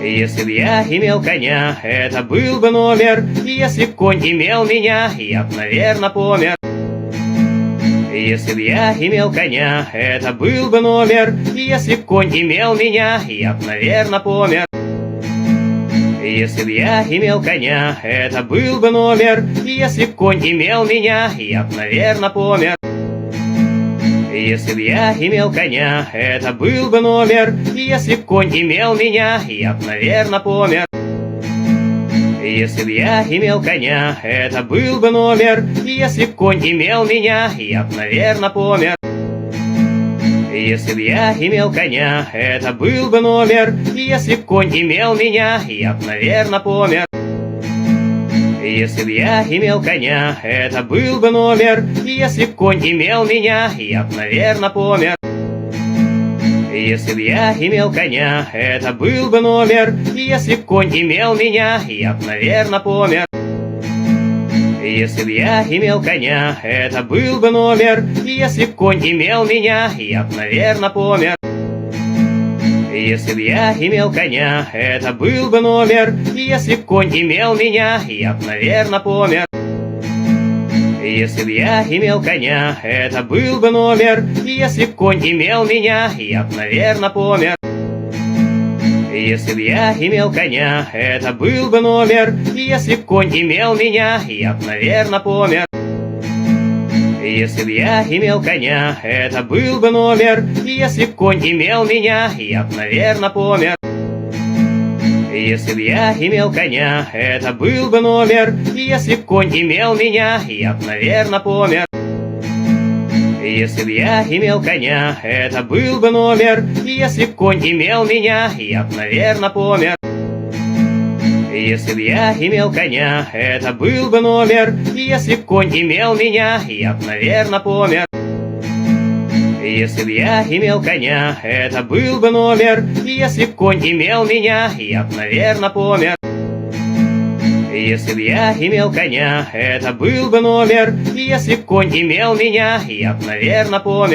Если б я имел коня, это был бы номер. Если б конь имел меня, я б, наверно, помер. Если б я имел коня, это был бы номер. Если б конь имел меня, я б, наверно, помер. Если б я имел коня, это был бы номер. Если б конь имел меня, я б, наверно, помер. Если б я имел коня, это был бы номер. Если б конь имел меня, я б, наверно, помер. Если б я имел коня, это был бы номер. Если б конь имел меня, я б, наверно, помер. Если б я имел коня, это был бы номер. Если б конь имел меня, я б, наверно, помер. Если б я имел коня, это был бы номер. Если б конь имел меня, я б, наверно, помер. Если б я имел коня, это был бы номер. Если б конь имел меня, я б, наверно, помер. Если б я имел коня, это был бы номер. Если б конь имел меня, я б, наверно, помер. Если б я имел коня, это был бы номер. Если б конь имел меня, я б, наверно, помер. Если б я имел коня, это был бы номер. Если б конь имел меня, я б, наверно, помер. Если б я имел коня, это был бы номер. Если б конь имел меня, я б, наверно, помер. Если б я имел коня, это был бы номер. Если б конь имел меня, я б, наверно, помер. Если б я имел коня, это был бы номер. Если б конь имел меня, я б, наверно, помер. Если б я имел коня, это был бы номер. Если б конь имел меня, я б, наверно, помер. Если б я имел коня, это был бы номер. Если б конь имел меня, я б, наверно, помер. Если б я имел коня, это был бы номер. Если б конь имел меня, я б, наверно, помер. Если б я имел коня, это был бы номер. Если б конь имел меня, я б, наверно, помер.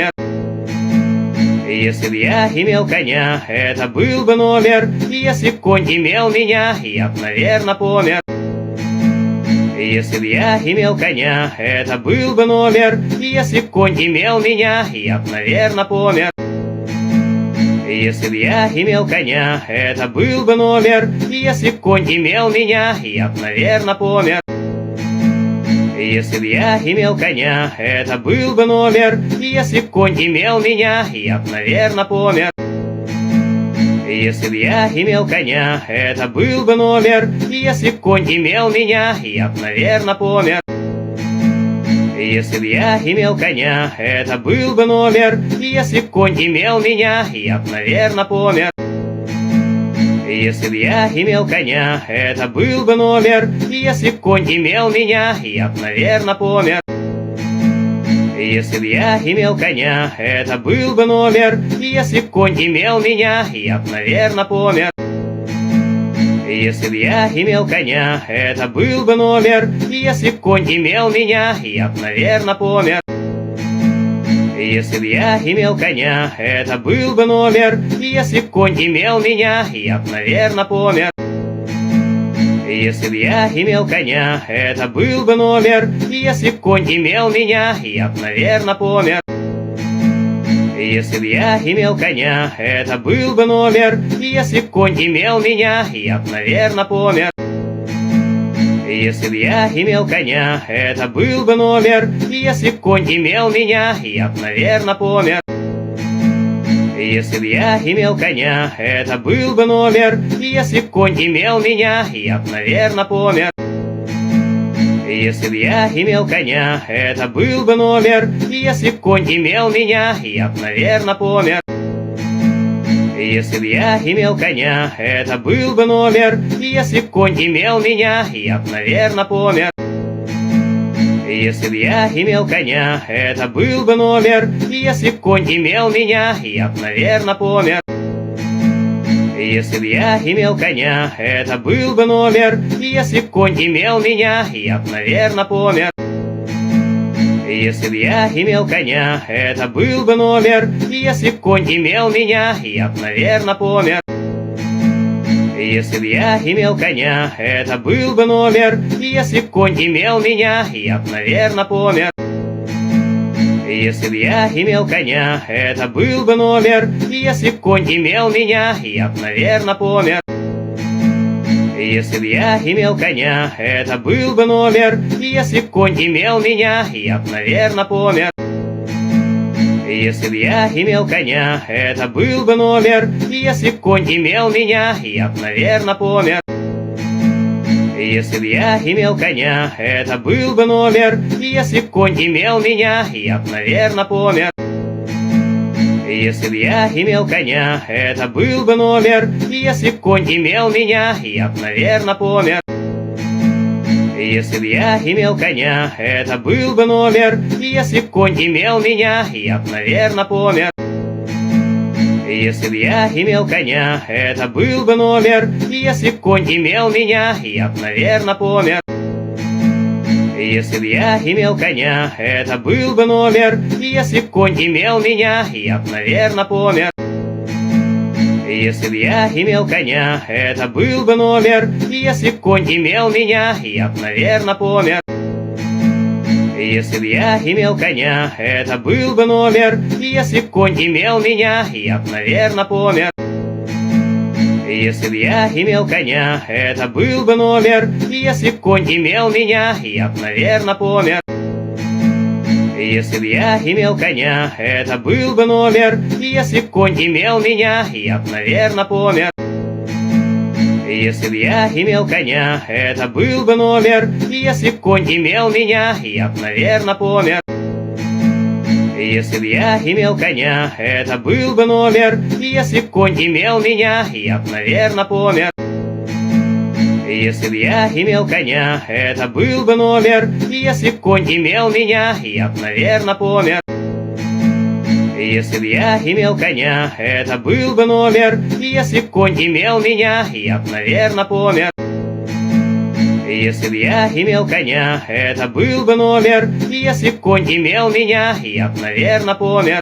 Если б я имел коня, это был бы номер. Если б конь имел меня, я б, наверно, помер. Если б я имел коня, это был бы номер. Если б конь имел меня, я б, наверно, помер. Если б я имел коня, это был бы номер. Если б конь имел меня, я б, наверно, помер. Если б я имел коня, это был бы номер. Если б конь имел меня, я б, наверно, помер. Если б я имел коня, это был бы номер. Если б конь имел меня, я б, наверно, помер. Если б я имел коня, это был бы номер. Если б конь имел меня, я б, наверно, помер. Если б я имел коня, это был бы номер. Если б конь имел меня, я б, наверно, помер. Если б я имел коня, это был бы номер. Если б конь имел меня, я б, наверно, помер. Если б я имел коня, это был бы номер. Если б конь имел меня, я б, наверно, помер. Если б я имел коня, это был бы номер. Если б конь имел меня, я б, наверно, помер. Если б я имел коня, это был бы номер. Если б конь имел меня, я б, наверно, помер. Если б я имел коня, это был бы номер. Если б конь имел меня, я б, наверно, помер. Если б я имел коня, это был бы номер. Если б конь имел меня, я б, наверно, помер. Если б я имел коня, это был бы номер. Если б конь имел меня, я б, наверно, помер. Если б я имел коня, это был бы номер. Если б конь имел меня, я б, наверно, помер. Если б я имел коня, это был бы номер. Если б конь имел меня, я б, наверно, помер. Если б я имел коня, это был бы номер. Если б конь имел меня, я б, наверно, помер. Если б я имел коня, это был бы номер. Если б конь имел меня, я б, наверно, помер. Если б я имел коня, это был бы номер. Если б конь имел меня, я б, наверно, помер. Если б я имел коня, это был бы номер. Если б конь имел меня, я б, наверно, помер. Если б я имел коня, это был бы номер. Если б конь имел меня, я б, наверно, помер. Если б я имел коня, это был бы номер. Если б конь имел меня, я б, наверно, помер. Если б я имел коня, это был бы номер. Если б конь имел меня, я б, наверно, помер. Если б я имел коня, это был бы номер. Если б конь имел меня, я б, наверно, помер. Если б я имел коня, это был бы номер. Если б конь имел меня, я б, наверно, помер. Если б я имел коня, это был бы номер. Если б конь имел меня, я б, наверно, помер. Если б я имел коня, это был бы номер. Если б конь имел меня, я б, наверно, помер. Если б я имел коня, это был бы номер. Если б конь имел меня, я б, наверно, помер. Если б я имел коня, это был бы номер. Если б конь имел меня, я б, наверно, помер. Если б я имел коня, это был бы номер. Если б конь имел меня, я б, наверно, помер. Если б я имел коня, это был бы номер. Если б конь имел меня, я б, наверно, помер. Если б я имел коня, это был бы номер. Если б конь имел меня, я б, наверно, помер. Если б я имел коня, это был бы номер. Если б конь имел меня, я б, наверно, помер. Если б я имел коня, это был бы номер. Если б конь имел меня, я б, наверно, помер. Если б я имел коня, это был бы номер. Если б конь имел меня, я б, наверно, помер. Если б я имел коня, это был бы номер. Если б конь имел меня, я б, наверно, помер. Если б я имел коня, это был бы номер. Если б конь имел меня, я б, наверно, помер.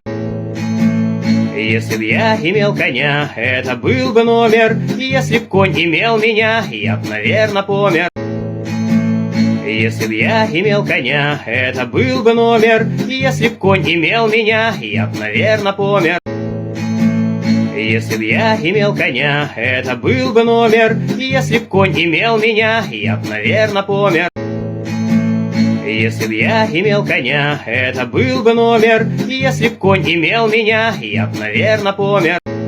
Если б я имел коня, это был бы номер. Если б конь имел меня, я б, наверно, помер. Если б я имел коня, это был бы номер. Если б конь имел меня, я б, наверно, помер. Если б я имел коня, это был бы номер. Если б конь имел меня, я б, наверно, помер. Если б я имел коня, это был бы номер. Если б конь имел меня, я б, наверно, помер. Если б я имел коня, это был бы номер. Если б конь имел меня, я б, наверно, помер.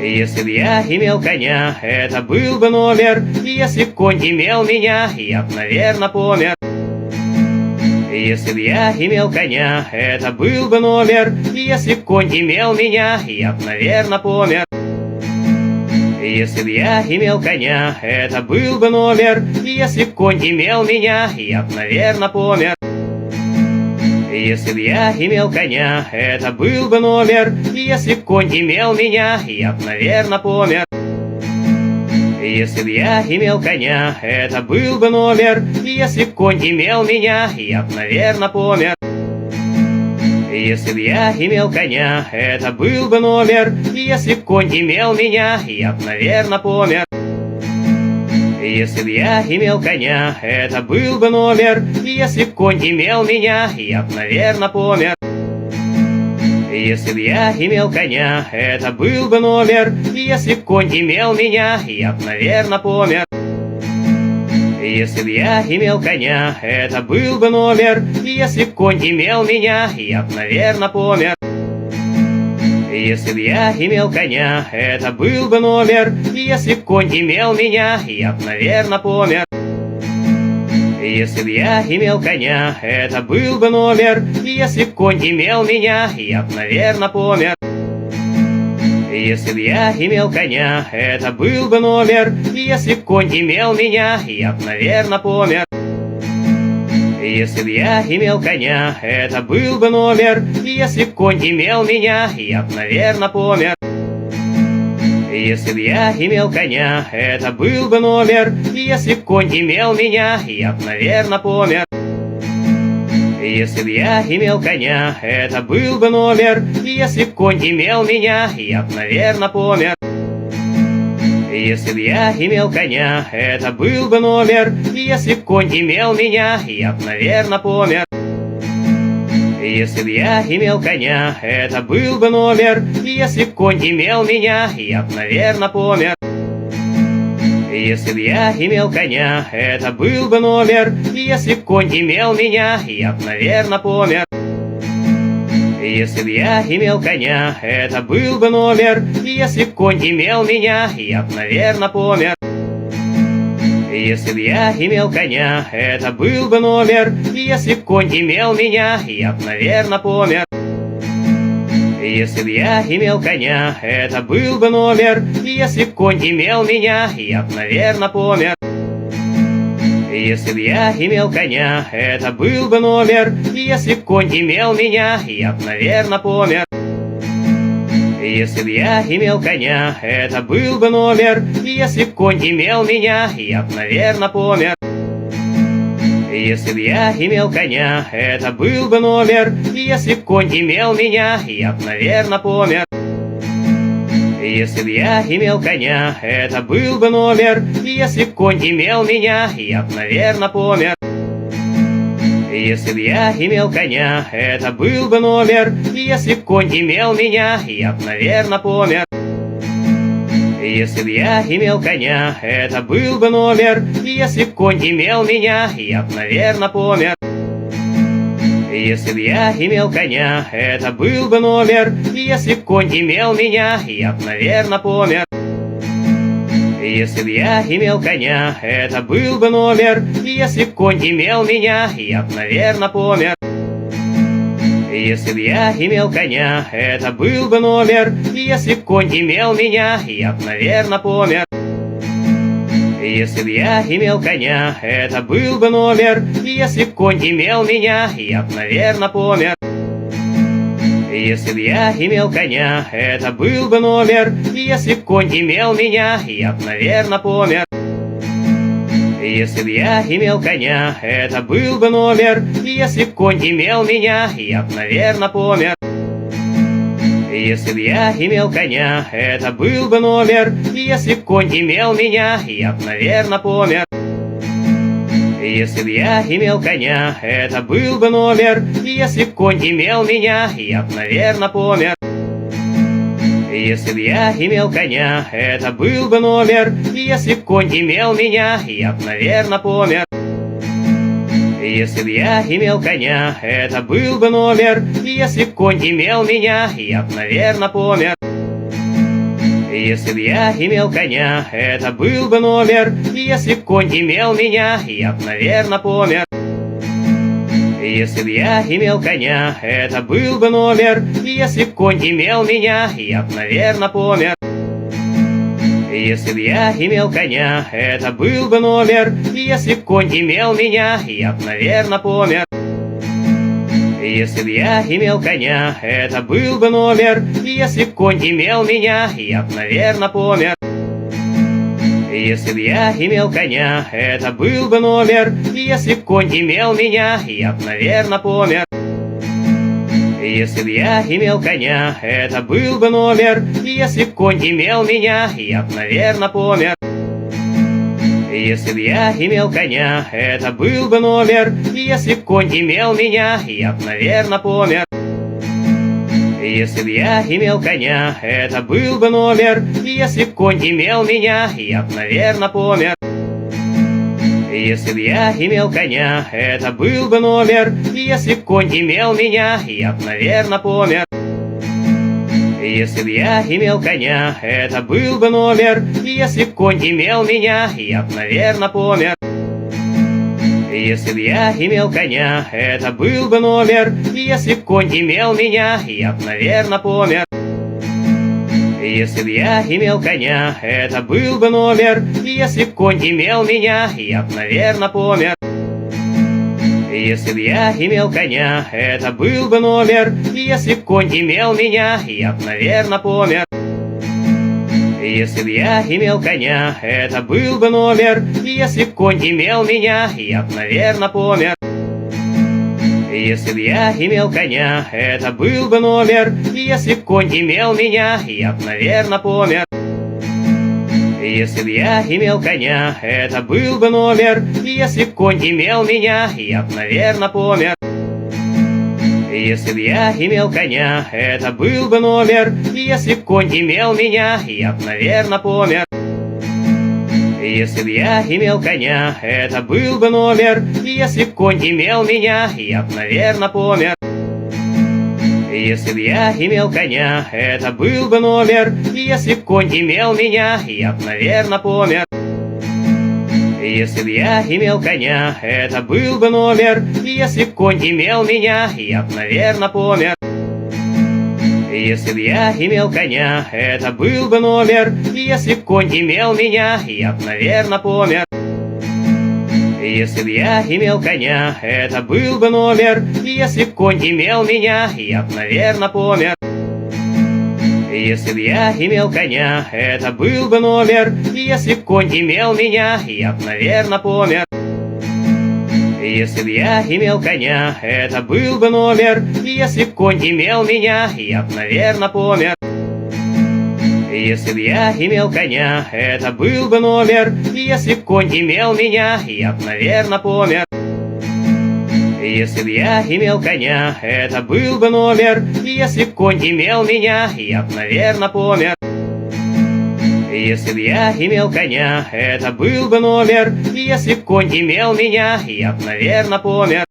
Если б я имел коня, это был бы номер. Если б конь имел меня, я б, наверно, помер. Если б я имел коня, это был бы номер. Если б конь имел меня, я б, наверно, помер. Если б я имел коня, это был бы номер. Если б конь имел меня, я б, наверно, помер. Если б я имел коня, это был бы номер. Если б конь имел меня, я б, наверно, помер. Если б я имел коня, это был бы номер. Если б конь имел меня, я б, наверно, помер. Если б я имел коня, это был бы номер. Если б конь имел меня, я б, наверно, помер. Если б я имел коня, это был бы номер. Если б конь имел меня, я б, наверно, помер. Если б я имел коня, это был бы номер. Если б конь имел меня, я б, наверно, помер. Если б я имел коня, это был бы номер. Если б конь имел меня, я б, наверно, помер. Если б я имел коня, это был бы номер. Если б конь имел меня, я б, наверно, помер. Если б я имел коня, это был бы номер. Если б конь имел меня, я б, наверно, помер. Если б я имел коня, это был бы номер. Если б конь имел меня, я б, наверно, помер. Если б я имел коня, это был бы номер. Если б конь имел меня, я б, наверно, помер. Если б я имел коня, это был бы номер. Если б конь имел меня, я б, наверно, помер. Если б я имел коня, это был бы номер. Если б конь имел меня, я б, наверно, помер. Если б я имел коня, это был бы номер. Если б конь имел меня, я б, наверно, помер. Если б я имел коня, это был бы номер. Если б конь имел меня, я б, наверно, помер. Если б я имел коня, это был бы номер. Если б конь имел меня, я б, наверно, помер. Если б я имел коня, это был бы номер. Если б конь имел меня, я б, наверно, помер. Если б я имел коня, это был бы номер. Если б конь имел меня, я б, наверно, помер. Если б я имел коня, это был бы номер. Если б конь имел меня, я б, наверно, помер. Если б я имел коня, это был бы номер. Если б конь имел меня, я б, наверно, помер. Если б я имел коня, это был бы номер. Если б конь имел меня, я б, наверно, помер. Если б я имел коня, это был бы номер. Если б конь имел меня, я б, наверно, помер. Если б я имел коня, это был бы номер. Если б конь имел меня, я б, наверно, помер. Если б я имел коня, это был бы номер. Если б конь имел меня, я б, наверно, помер. Если б я имел коня, это был бы номер. Если б конь имел меня, я б, наверно, помер. Если б я имел коня, это был бы номер. Если б конь имел меня, я б, наверно, помер. Если б я имел коня, это был бы номер. Если б конь имел меня, я б, наверно, помер. Если б я имел коня, это был бы номер. Если б конь имел меня, я б, наверно, помер. Если б я имел коня, это был бы номер. Если б конь имел меня, я б, наверно, помер. Если б я имел коня, это был бы номер. Если б конь имел меня, я б, наверно, помер. Если б я имел коня, это был бы номер. Если б конь имел меня, я б, наверно, помер. Если б я имел коня, это был бы номер. Если б конь имел меня, я б, наверно, помер. Если б я имел коня, это был бы номер. Если б конь имел меня, я б, наверно, помер. Если б я имел коня, это был бы номер. Если б конь имел меня, я б, наверно, помер. Если б я имел коня, это был бы номер. Если б конь имел меня, я б, наверно, помер. Если б я имел коня, это был бы номер. Если б конь имел меня, я б, наверно, помер. Если б я имел коня, это был бы номер. Если б конь имел меня, я б, наверно, помер. Если б я имел коня, это был бы номер. Если б конь имел меня, я б, наверно, помер. Если б я имел коня, это был бы номер. Если б конь имел меня, я б, наверно, помер. Если б я имел коня, это был бы номер. Если б конь имел меня, я б, наверно, помер. Если б я имел коня, это был бы номер. Если б конь имел меня, я б, наверно, помер. Если б я имел коня, это был бы номер. Если б конь имел меня, я б, наверно, помер. Если б я имел коня, это был бы номер. Если б конь имел меня, я б, наверно, помер. Если б я имел коня, это был бы номер. Если б конь имел меня, я б, наверно, помер. Если б я имел коня, это был бы номер. Если б конь имел меня, я б, наверно, помер. Если б я имел коня, это был бы номер. Если б конь имел меня, я б, наверно, помер. Если б я имел коня, это был бы номер. Если б конь имел меня, я б, наверно, помер. Если б я имел коня, это был бы номер. Если б конь имел меня, я б, наверно, помер. Если б я имел коня, это был бы номер. Если б конь имел меня, я б, наверно, помер. Если б я имел коня, это был бы номер. Если б конь имел меня, я б, наверно, помер. Если б я имел коня, это был бы номер. Если б конь имел меня, я б, наверно, помер. Если б я имел коня, это был бы номер. Если б конь имел меня, я б, наверно, помер. Если б я имел коня, это был бы номер. Если б конь имел меня, я б, наверно, помер. Если б я имел коня, это был бы номер. Если б конь имел меня, я б, наверно, помер. Если б я имел коня, это был бы номер. Если б конь имел меня, я б, наверно, помер. Если б я имел коня, это был бы номер. Если б конь имел меня, я б, наверно, помер. Если б я имел коня, это был бы номер. Если б конь имел меня, я б, наверно, помер. Если б я имел коня, это был бы номер. Если б конь имел меня, я б, наверно, помер. Если б я имел коня, это был бы номер. Если б конь имел меня, я б, наверно, помер. Если б я имел коня, это был бы номер. Если б конь имел меня, я б, наверно, помер. Если б я имел коня, это был бы номер. Если б конь имел меня, я б, наверно, помер.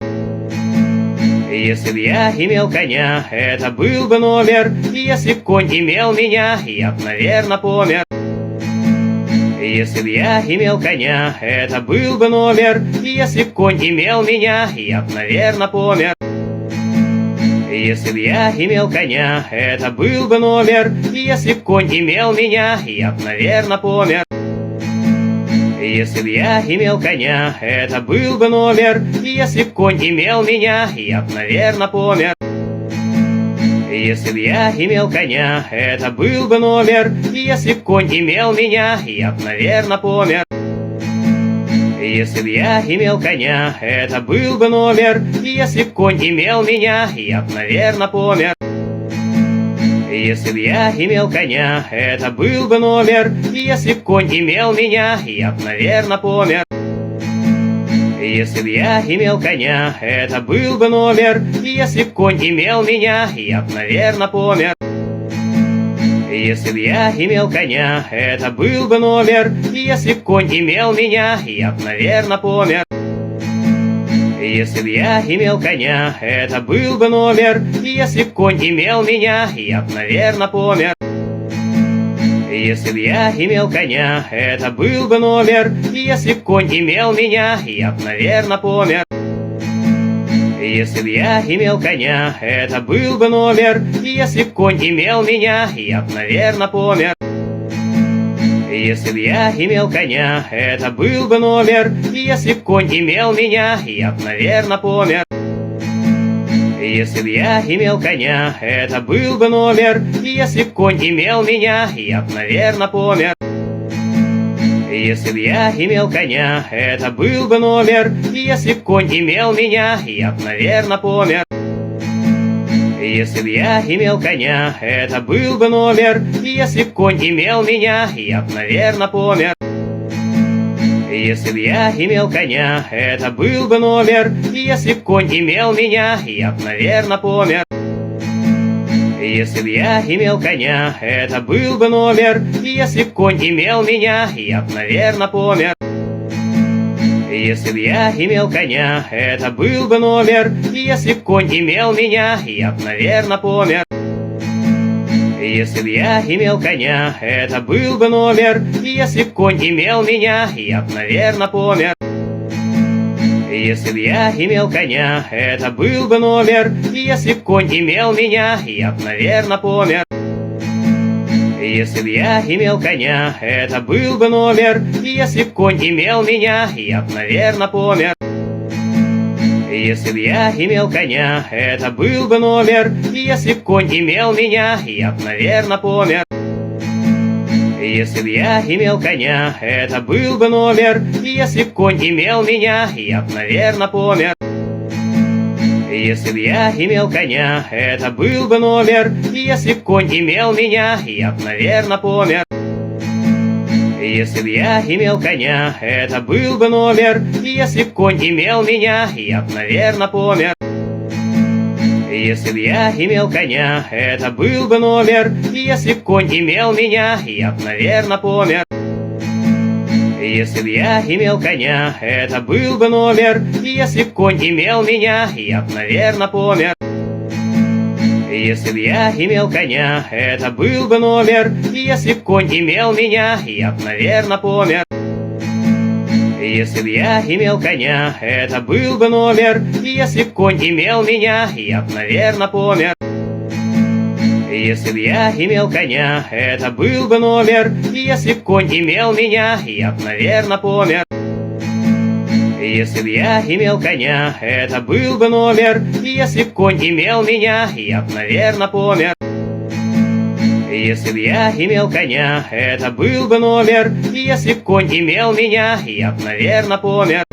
Если б я имел коня, это был бы номер. Если б конь имел меня, я б, наверно, помер. Если б я имел коня, это был бы номер. Если б конь имел меня, я б, наверно, помер. Если б я имел коня, это был бы номер. Если б конь имел меня, я б, наверно, помер. Если б я имел коня, это был бы номер. Если б конь имел меня, я б, наверно, помер. Если б я имел коня, это был бы номер. Если б конь имел меня, я б, наверно, помер. Если б я имел коня, это был бы номер. Если б конь имел меня, я б, наверно, помер. Если б я имел коня, это был бы номер. Если б конь имел меня, я б, наверно, помер. Если б я имел коня, это был бы номер. Если б конь имел меня, я б, наверно, помер. Если б я имел коня, это был бы номер. Если б конь имел меня, я б, наверно, помер. Если б я имел коня, это был бы номер. Если б конь имел меня, я б, наверно, помер. Если б я имел коня, это был бы номер. Если б конь имел меня, я б, наверно, помер. Если б я имел коня, это был бы номер. Если б конь имел меня, я б, наверно, помер. Если б я имел коня, это был бы номер. Если б конь имел меня, я б, наверно, помер. Если б я имел коня, это был бы номер. Если б конь имел меня, я б, наверно, помер. Если б я имел коня, это был бы номер. Если б конь имел меня, я б, наверно, помер. Если б я имел коня, это был бы номер. Если б конь имел меня, я б, наверно, помер. Если б я имел коня, это был бы номер. Если б конь имел меня, я б, наверно, помер. Если б я имел коня, это был бы номер. Если б конь имел меня, я б, наверно, помер. Если б я имел коня, это был бы номер. Если б конь имел меня, я б, наверно, помер. Если б я имел коня, это был бы номер. Если б конь имел меня, я б, наверно, помер. Если б я имел коня, это был бы номер. Если б конь имел меня, я б, наверно, помер. Если б я имел коня, это был бы номер. Если б конь имел меня, я б, наверно, помер. Если б я имел коня, это был бы номер. Если б конь имел меня, я б, наверно, помер. Если б я имел коня, это был бы номер. Если б конь имел меня, я б, наверно, помер. Если б я имел коня, это был бы номер. Если б конь имел меня, я б, наверно, помер. Если б я имел коня, это был бы номер. Если б конь имел меня, я б, наверно, помер. Если б я имел коня, это был бы номер. Если б конь имел меня, я б, наверно, помер. Если б я имел коня, это был бы номер. Если б конь имел меня, я б, наверно, помер. Если б я имел коня, это был бы номер. Если б конь имел меня, я б, наверно, помер. Если б я имел коня, это был бы номер. Если б конь имел меня, я б, наверно, помер. Если б я имел коня, это был бы номер. Если б конь имел меня, я б, наверно, помер. Если б я имел коня, это был бы номер. Если б конь имел меня, я б, наверно, помер. Если б я имел коня, это был бы номер. Если б конь имел меня, я б, наверно, помер.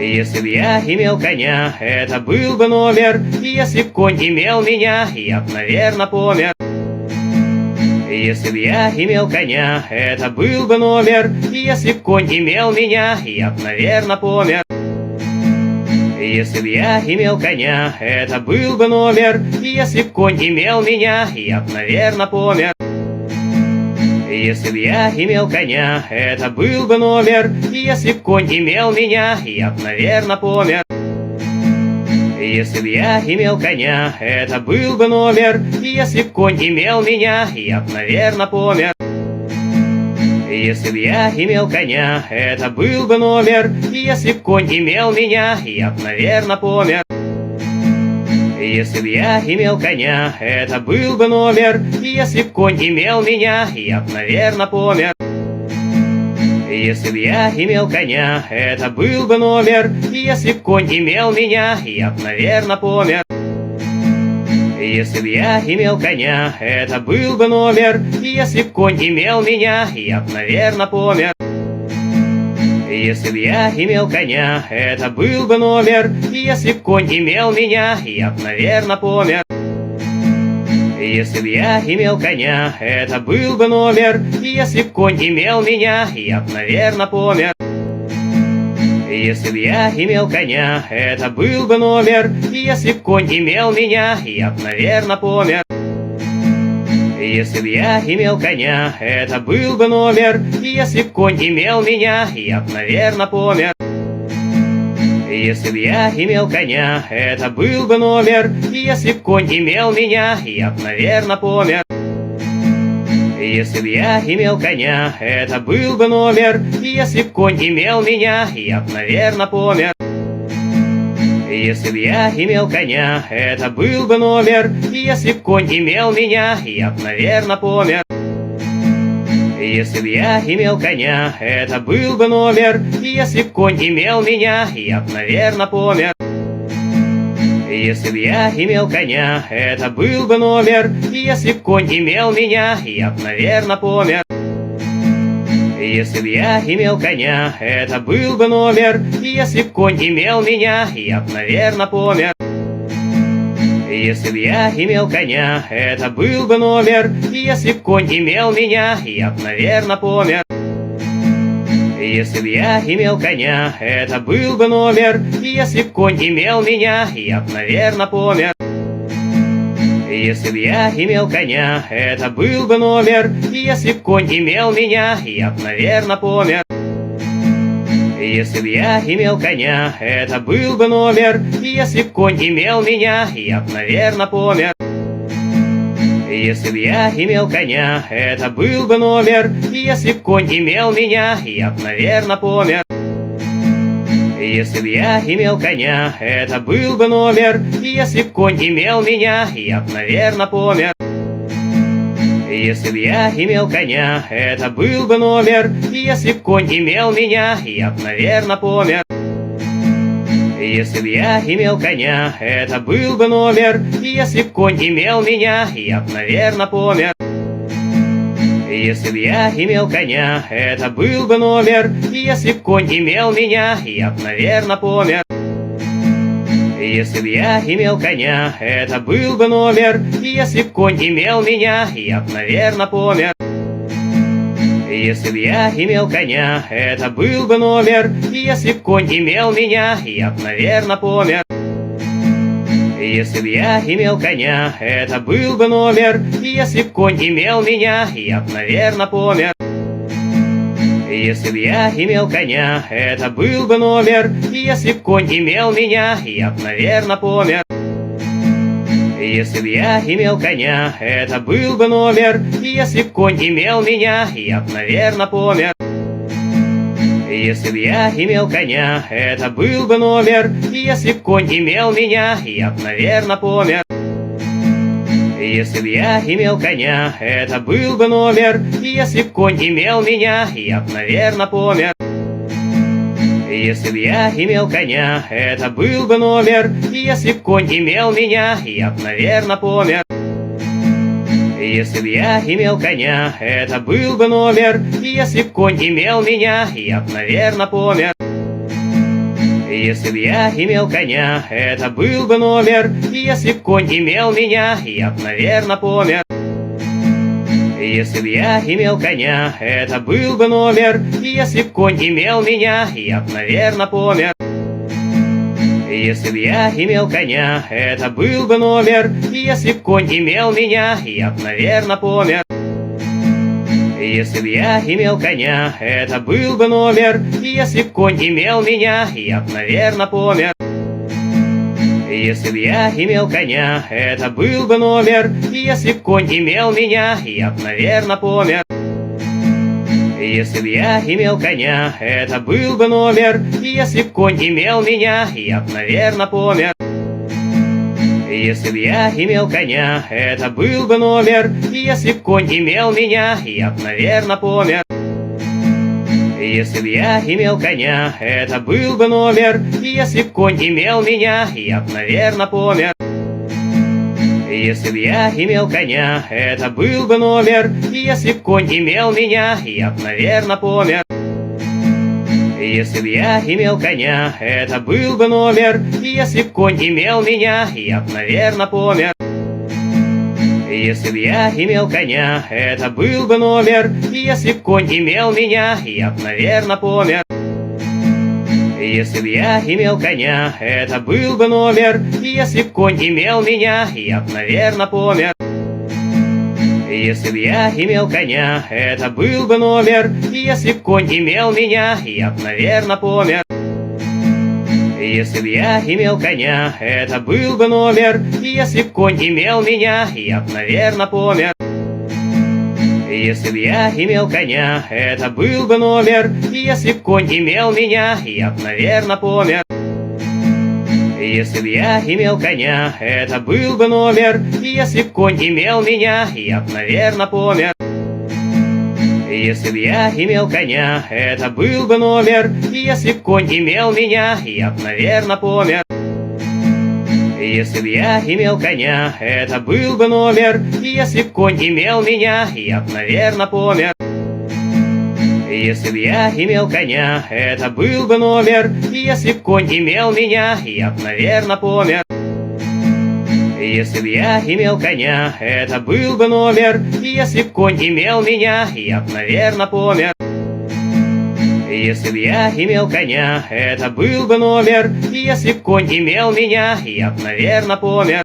Если б я имел коня, это был бы номер. Если б конь имел меня, я б, наверно, помер. Если б я имел коня, это был бы номер. Если б конь имел меня, я б, наверно, помер. Если б я имел коня, это был бы номер. Если б конь имел меня, я б, наверно, помер. Если б я имел коня, это был бы номер. Если б конь имел меня, я б, наверно, помер. Если б я имел коня, это был бы номер. Если б конь имел меня, я б, наверно, помер. Если б я имел коня, это был бы номер. Если б конь имел меня, я б, наверно, помер. Если б я имел коня, это был бы номер. Если б конь имел меня, я б, наверно, помер. Если б я имел коня, это был бы номер. Если б конь имел меня, я б, наверно, помер. Если б я имел коня, это был бы номер. Если б конь имел меня, я б, наверно, помер. Если б я имел коня, это был бы номер. Если б конь имел меня, я б, наверно, помер. Если б я имел коня, это был бы номер. Если б конь имел меня, я б, наверно, помер. Если б я имел коня, это был бы номер. Если б конь имел меня, я б, наверно, помер. Если б я имел коня, это был бы номер. Если б конь имел меня, я б, наверно, помер. Если б я имел коня, это был бы номер. Если б конь имел меня, я б, наверно, помер. Если б я имел коня, это был бы номер. Если б конь имел меня, я б, наверно, помер. Если б я имел коня, это был бы номер. Если б конь имел меня, я б, наверно, помер. Если б я имел коня, это был бы номер. Если б конь имел меня, я б, наверно, помер. Если б я имел коня, это был бы номер. Если б конь имел меня, я б, наверно, помер. Если б я имел коня, это был бы номер. Если б конь имел меня, я б, наверно, помер. Если б я имел коня, это был бы номер. Если б конь имел меня, я б, наверно, помер. Если б я имел коня, это был бы номер. Если б конь имел меня, я б, наверно, помер. Если б я имел коня, это был бы номер. Если б конь имел меня, я б, наверно, помер. Если б я имел коня, это был бы номер. Если б конь имел меня, я б, наверно, помер. Если б я имел коня, это был бы номер. Если б конь имел меня, я б, наверно, помер. Если б я имел коня, это был бы номер. Если б конь имел меня, я б, наверно, помер. Если б я имел коня, это был бы номер. Если б конь имел меня, я б, наверно, помер. Если б я имел коня, это был бы номер. Если б конь имел меня, я б, наверно, помер. Если б я имел коня, это был бы номер. Если б конь имел меня, я б, наверно, помер. Если б я имел коня, это был бы номер. Если б конь имел меня, я б, наверно, помер. Если б я имел коня, это был бы номер. Если б конь имел меня, я б, наверно, помер. Если б я имел коня, это был бы номер. Если б конь имел меня, я б, наверно, помер. Если б я имел коня, это был бы номер. Если б конь имел меня, я б, наверно, помер. Если б я имел коня, это был бы номер. Если б конь имел меня, я б, наверно, помер. Если б я имел коня, это был бы номер. Если б конь имел меня, я б, наверно, помер. Если б я имел коня, это был бы номер. Если б конь имел меня, я б, наверно, помер. Если б я имел коня, это был бы номер. Если б конь имел меня, я б, наверно, помер. Если б я имел коня, это был бы номер. Если б конь имел меня, я б, наверно, помер. Если б я имел коня, это был бы номер. Если б конь имел меня, я б, наверно, помер. Если б я имел коня, это был бы номер. Если б конь имел меня, я б, наверно, помер. Если б я имел коня, это был бы номер. Если б конь имел меня, я б, наверно, помер. Если б я имел коня, это был бы номер. Если б конь имел меня, я б, наверно, помер. Если б я имел коня, это был бы номер. Если б конь имел меня, я б, наверно, помер. Если б я имел коня, это был бы номер. Если б конь имел меня, я б, наверно, помер. Если б я имел коня, это был бы номер. Если б конь имел меня, я б, наверно, помер. Если б я имел коня, это был бы номер. Если б конь имел меня, я б, наверно, помер. Если б я имел коня, это был бы номер. Если б конь имел меня, я б, наверно, помер. Если б я имел коня, это был бы номер. Если б конь имел меня, я б, наверно, помер. Если б я имел коня, это был бы номер. Если б конь имел меня, я б, наверно, помер. Если б я имел коня, это был бы номер. Если б конь имел меня, я б, наверно, помер. Если б я имел коня, это был бы номер. Если б конь имел меня, я б, наверно, помер. Если б я имел коня, это был бы номер. Если б конь имел меня, я б, наверно, помер. Если б я имел коня, это был бы номер. Если б конь имел меня, я б, наверно, помер. Если б я имел коня, это был бы номер. Если б конь имел меня, я б, наверно, помер. Если б я имел коня, это был бы номер. Если б конь имел меня, я б, наверно, помер. Если б я имел коня, это был бы номер. Если б конь имел меня, я б, наверно, помер. Если б я имел коня, это был бы номер. Если б конь имел меня, я б, наверно, помер. Если б я имел коня, это был бы номер. Если б конь имел меня, я б, наверно, помер. Если б я имел коня, это был бы номер. Если б конь имел меня, я б, наверно, помер.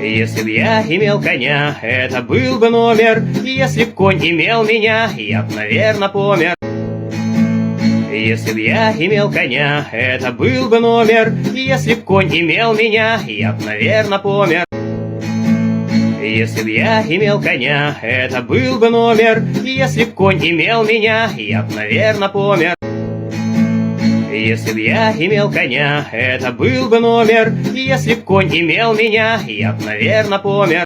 Если б я имел коня, это был бы номер. Если б конь имел меня, я б, наверно, помер. Если б я имел коня, это был бы номер. Если б конь имел меня, я б, наверно, помер. Если б я имел коня, это был бы номер. Если б конь имел меня, я б, наверно, помер. Если б я имел коня, это был бы номер. Если б конь имел меня, я б, наверно, помер.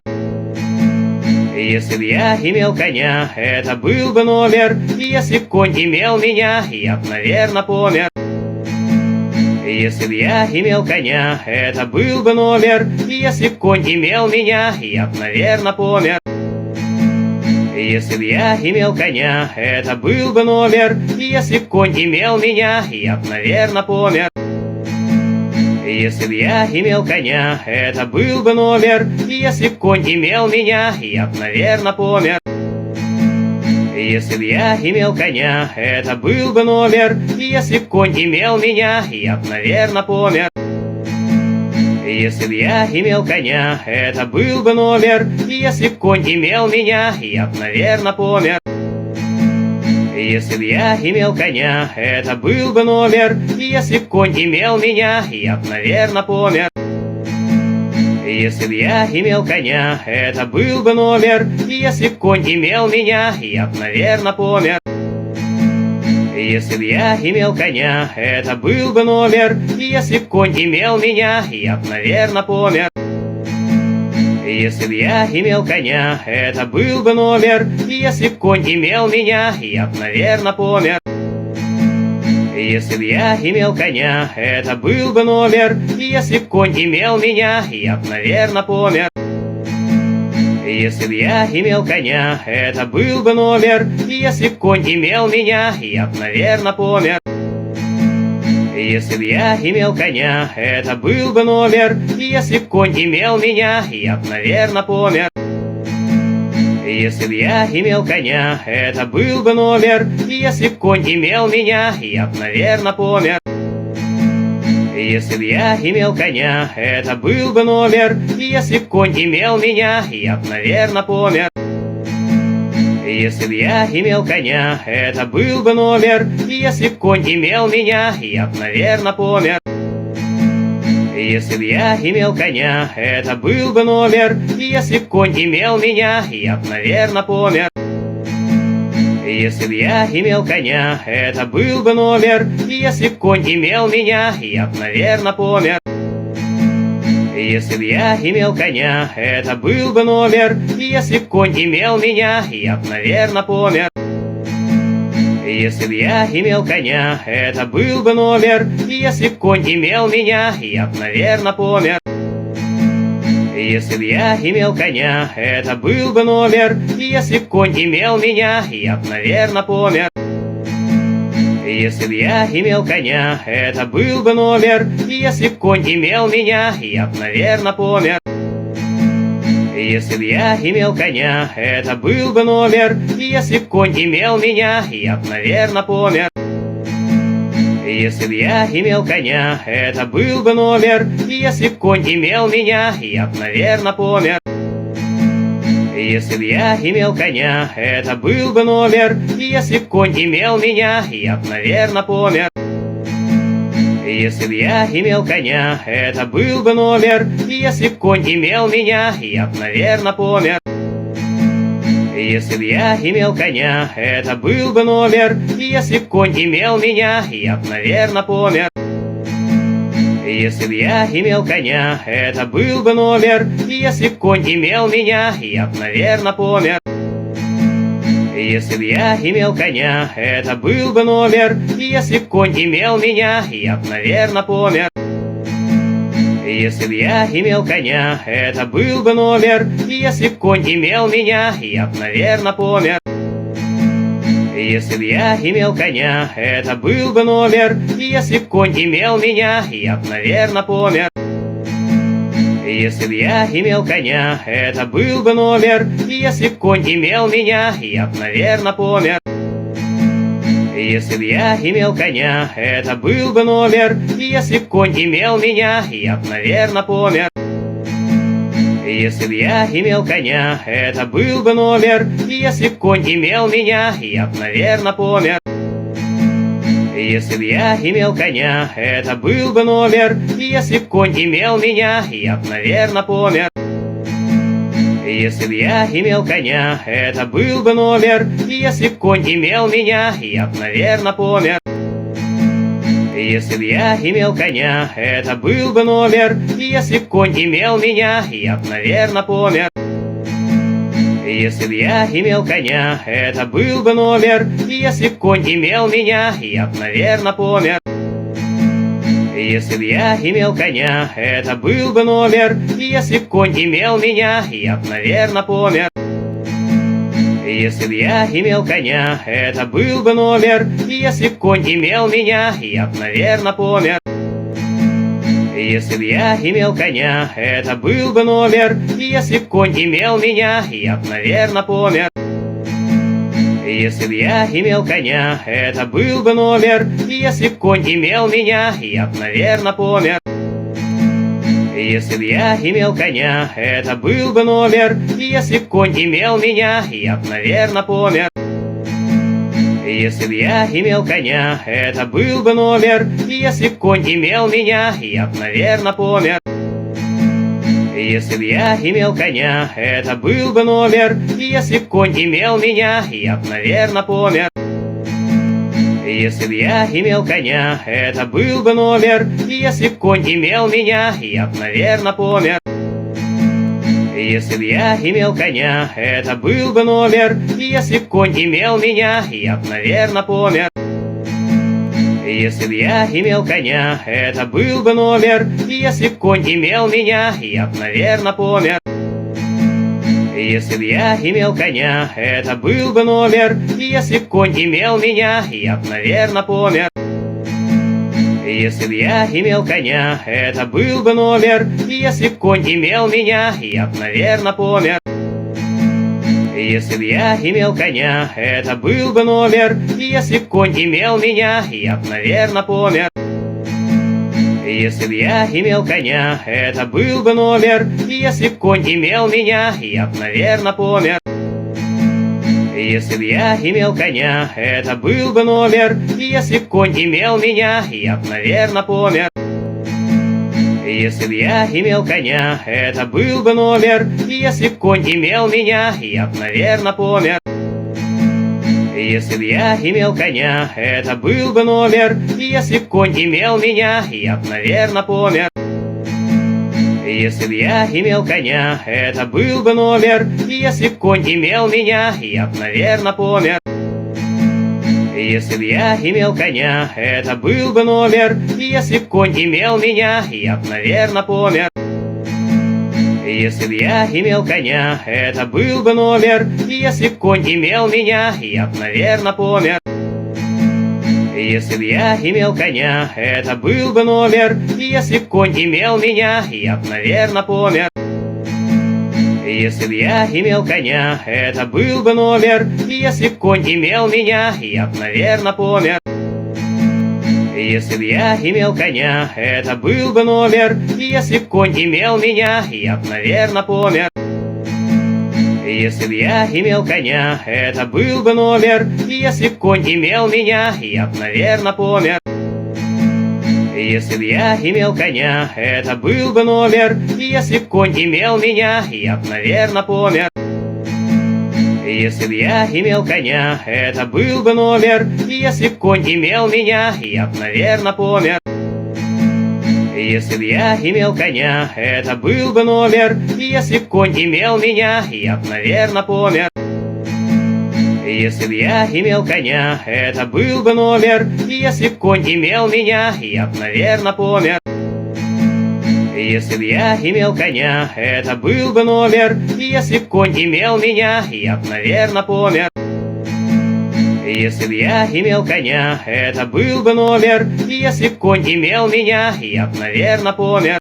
Если б я имел коня, это был бы номер. Если б конь имел меня, я б, наверно, помер. Если б я имел коня, это был бы номер. Если б конь имел меня, я б, наверно, помер. Если б я имел коня, это был бы номер. Если б конь имел меня, я б, наверно, помер. Если б я имел коня, это был бы номер. Если б конь имел меня, я б, наверно, помер. Если б я имел коня, это был бы номер. Если б конь имел меня, я б, наверно, помер. Если б я имел коня, это был бы номер. Если б конь имел меня, я б, наверно, помер. Если б я имел коня, это был бы номер. Если б конь имел меня, я б, наверно, помер. Если б я имел коня, это был бы номер. Если б конь имел меня, я б, наверно, помер. Если б я имел коня, это был бы номер. Если б конь имел меня, я б, наверно, помер. Если б я имел коня, это был бы номер. Если б конь имел меня, я б, наверно, помер. Если б я имел коня, это был бы номер. Если б конь имел меня, я б, наверно, помер. Если б я имел коня, это был бы номер. Если б конь имел меня, я б, наверно, помер. Если б я имел коня, это был бы номер. Если б конь имел меня, я б, наверно, помер. Если б я имел коня, это был бы номер. Если б конь имел меня, я б, наверно, помер. Если б я имел коня, это был бы номер. Если б конь имел меня, я б, наверно, помер. Если б я имел коня, это был бы номер. Если б конь имел меня, я б, наверно, помер. Если б я имел коня, это был бы номер. Если б конь имел меня, я б, наверно, помер. Если б я имел коня, это был бы номер. Если б конь имел меня, я б, наверно, помер. Если б я имел коня, это был бы номер. Если б конь имел меня, я б, наверно, помер. Если б я имел коня, это был бы номер. Если б конь имел меня, я б, наверно, помер. Если б я имел коня, это был бы номер. Если б конь имел меня, я б, наверно, помер. Если б я имел коня, это был бы номер. Если б конь имел меня, я б, наверно, помер. Если б я имел коня, это был бы номер. Если б конь имел меня, я б, наверно, помер. Если б я имел коня, это был бы номер. Если б конь имел меня, я б, наверно, помер. Если б я имел коня, это был бы номер. Если б конь имел меня, я б, наверно, помер. Если б я имел коня, это был бы номер. Если б конь имел меня, я б, наверно, помер. Если б я имел коня, это был бы номер. Если б конь имел меня, я б, наверно, помер. Если б я имел коня, это был бы номер. Если б конь имел меня, я б, наверно, помер. Если б я имел коня, это был бы номер. Если б конь имел меня, я б, наверно, помер. Если б я имел коня, это был бы номер. Если б конь имел меня, я б, наверно, помер. Если б я имел коня, это был бы номер. Если б конь имел меня, я б, наверно, помер. Если б я имел коня, это был бы номер. Если б конь имел меня, я б, наверно, помер. Если б я имел коня, это был бы номер. Если б конь имел меня, я б, наверно, помер. Если б я имел коня, это был бы номер. Если б конь имел меня, я б, наверно, помер. Если б я имел коня, это был бы номер. Если б конь имел меня, я б, наверно, помер. Если б я имел коня, это был бы номер. Если б конь имел меня, я б, наверно, помер. Если б я имел коня, это был бы номер. Если б конь имел меня, я б, наверно, помер. Если б я имел коня, это был бы номер. Если б конь имел меня, я б, наверно, помер. Если б я имел коня, это был бы номер. Если б конь имел меня, я б, наверно, помер. Если б я имел коня, это был бы номер. Если б конь имел меня, я б, наверно, помер. Если б я имел коня, это был бы номер. Если б конь имел меня, я б, наверно, помер. Если б я имел коня, это был бы номер. Если б конь имел меня, я б, наверно, помер. Если б я имел коня, это был бы номер. Если б конь имел меня, я б, наверно, помер. Если б я имел коня, это был бы номер. Если б конь имел меня, я б, наверно, помер. Если б я имел коня, это был бы номер. Если б конь имел меня, я б, наверно, помер. Если б я имел коня, это был бы номер. Если б конь имел меня, я б, наверно, помер. Если б я имел коня, это был бы номер. Если б конь имел меня, я б, наверно, помер. Если б я имел коня, это был бы номер. Если б конь имел меня, я б, наверно, помер. Если б я имел коня, это был бы номер. Если б конь имел меня, я б, наверно, помер. Если б я имел коня, это был бы номер. Если б конь имел меня, я б, наверно, помер. Если б я имел коня, это был бы номер. Если б конь имел меня, я б, наверно, помер. Если б я имел коня, это был бы номер. Если б конь имел меня, я б, наверно, помер. Если б я имел коня, это был бы номер. Если б конь имел меня, я б, наверно, помер. Если б я имел коня, это был бы номер. Если б конь имел меня, я б, наверно, помер. Если б я имел коня, это был бы номер. Если б конь имел меня, я б, наверно, помер. Если б я имел коня, это был бы номер. Если б конь имел меня, я б, наверно, помер. Если б я имел коня, это был бы номер. Если б конь имел меня, я б, наверно, помер. Если б я имел коня, это был бы номер. Если б конь имел меня, я б, наверно, помер. Если б я имел коня, это был бы номер. Если б конь имел меня, я б, наверно, помер. Если б я имел коня, это был бы номер. Если б конь имел меня, я б, наверно, помер. Если б я имел коня, это был бы номер. Если б конь имел меня, я б, наверно, помер. Если б я имел коня, это был бы номер. Если б конь имел меня, я б, наверно, помер. Если б я имел коня, это был бы номер. Если б конь имел меня, я б, наверно, помер. Если б я имел коня, это был бы номер. Если б конь имел меня, я б, наверно, помер. Если б я имел коня, это был бы номер. Если б конь имел меня, я б, наверно, помер. Если б я имел коня, это был бы номер. Если б конь имел меня, я б, наверно, помер. Если б я имел коня, это был бы номер. Если б конь имел меня, я б, наверно, помер. Если б я имел коня, это был бы номер. Если б конь имел меня, я б, наверно, помер.